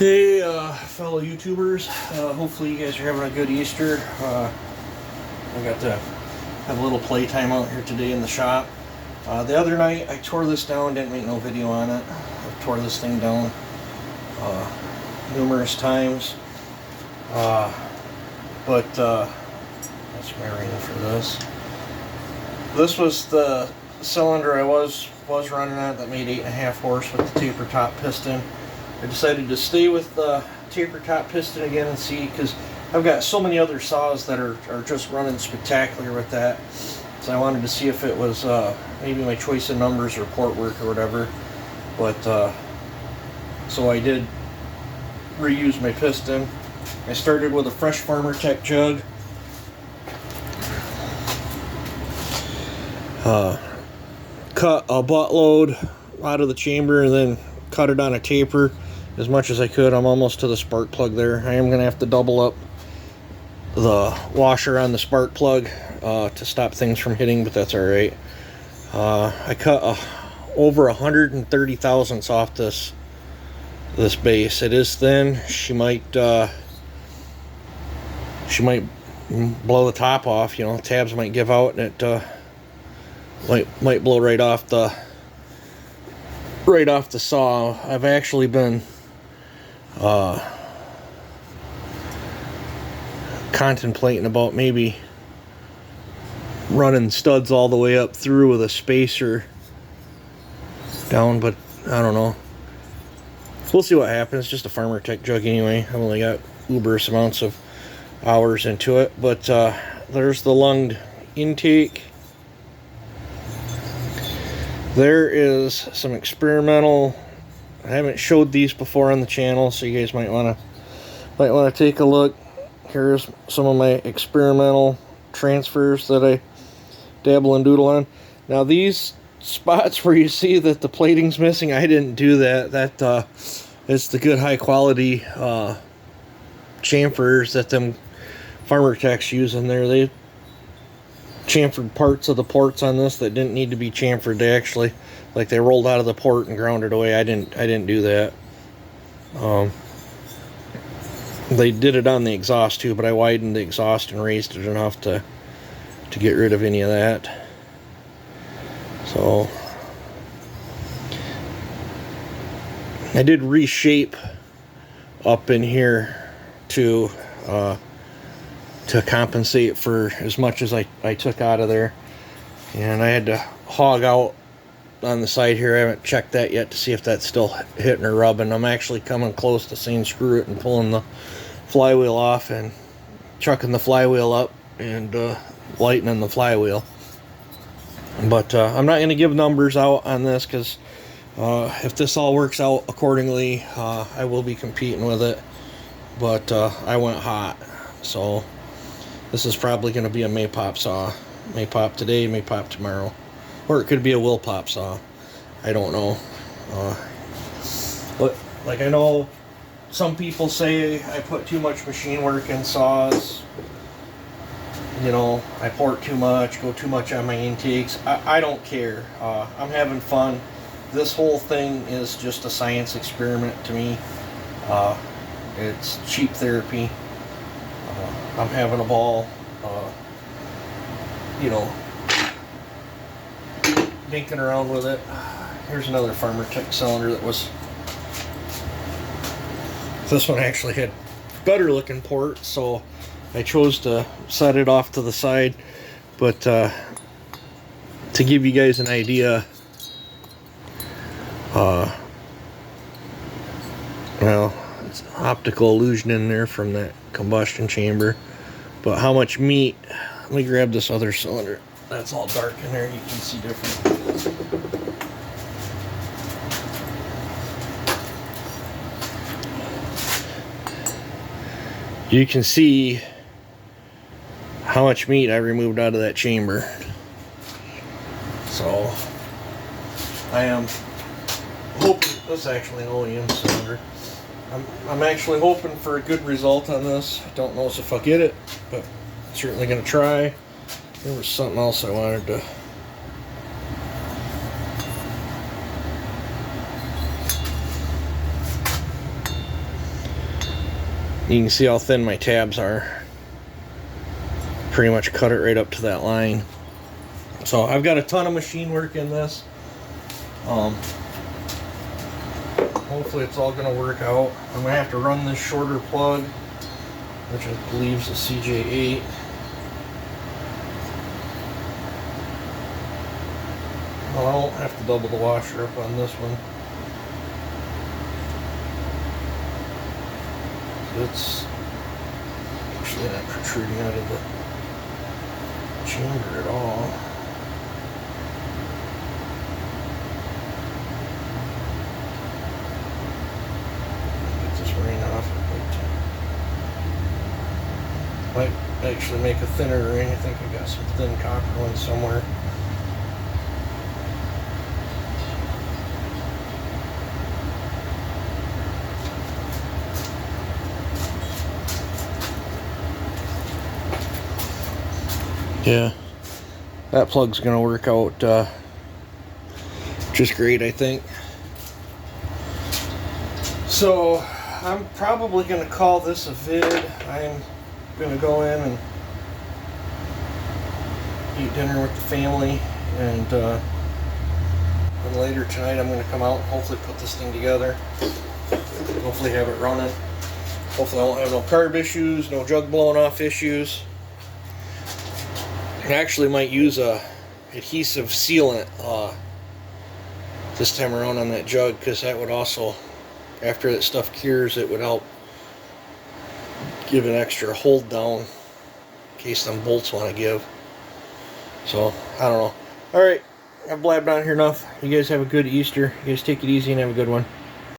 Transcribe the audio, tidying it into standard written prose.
Hey, fellow YouTubers. Hopefully you guys are having a good Easter. I got to have a little playtime out here today in the shop. The other night I tore this down, didn't make no video on it. I tore this thing down numerous times. But that's my ring for this. This was the cylinder I was running at that made 8.5 horse with the taper top piston. I decided to stay with the taper top piston again and see, because I've got so many other saws that are just running spectacular with that. So I wanted to see if it was maybe my choice of numbers or port work or whatever. But so I did reuse my piston. I started with a fresh Farmertech jug. Cut a buttload out of the chamber and then cut it on a taper as much as I could. I'm almost to the spark plug there. I am going to have to double up the washer on the spark plug to stop things from hitting, but that's alright. I cut over 130 thousandths off this base. It is thin. She might blow the top off, you know, tabs might give out and it might blow right off the saw. I've actually been contemplating about maybe running studs all the way up through with a spacer down, but I don't know. We'll see what happens. Just a Farmertech jug anyway. I've only got uberous amounts of hours into it, but there's the lunged intake. There is some experimental. I haven't showed these before on the channel, so you guys might want to take a look. Here's some of my experimental transfers that I dabble and doodle on. Now these spots where you see that the plating's missing, I didn't do that. It's the good high quality chamfers that them Farmertechs use in there. They chamfered parts of the ports on this that didn't need to be chamfered. They actually, like, they rolled out of the port and ground it away. I didn't do that. They did it on the exhaust too, but I widened the exhaust and raised it enough to get rid of any of that. So I did reshape up in here to compensate for as much as I took out of there, and I had to hog out on the side here. I haven't checked that yet to see if that's still hitting or rubbing. I'm actually coming close to saying screw it and pulling the flywheel off and chucking the flywheel up and lightening the flywheel. But I'm not going to give numbers out on this, because if this all works out accordingly, I will be competing with it. But I went hot, so this is probably going to be a Maypop saw. Maypop today, Maypop tomorrow. Or it could be a Wilpop saw. I don't know. But, like, I know some people say I put too much machine work in saws. You know, I port too much, go too much on my intakes. I don't care. I'm having fun. This whole thing is just a science experiment to me. It's cheap therapy. I'm having a ball, you know, dinking around with it. Here's another Farmertech cylinder that was... This one actually had better looking ports, so I chose to set it off to the side. But to give you guys an idea, well, it's optical illusion in there from that combustion chamber, but how much meat... Let me grab this other cylinder. That's all dark in there, you can see different. You can see how much meat I removed out of that chamber. So I am hoping... This is actually an OEM cylinder. I'm actually hoping for a good result on this. I don't know if I'll get it, but certainly going to try. There was something else I wanted to... You can see how thin my tabs are. Pretty much cut it right up to that line. So I've got a ton of machine work in this. Hopefully it's all going to work out. I'm going to have to run this shorter plug, which I believe is a CJ8. Well, I won't have to double the washer up on this one. It's actually not protruding out of the chamber at all. Get this ring off. Might actually make a thinner ring. I think I got some thin copper ones somewhere. Yeah, that plug's gonna work out just great, I think. So I'm probably gonna call this a vid. I'm gonna go in and eat dinner with the family, and then later tonight I'm gonna come out and hopefully put this thing together. Hopefully have it running. Hopefully I won't have no carb issues, no jug blowing off issues. I actually might use a adhesive sealant this time around on that jug, because that would also, after that stuff cures, it would help give an extra hold down in case them bolts want to give. So I don't know. Alright, I've blabbed on here enough. You guys have a good Easter. You guys take it easy and have a good one.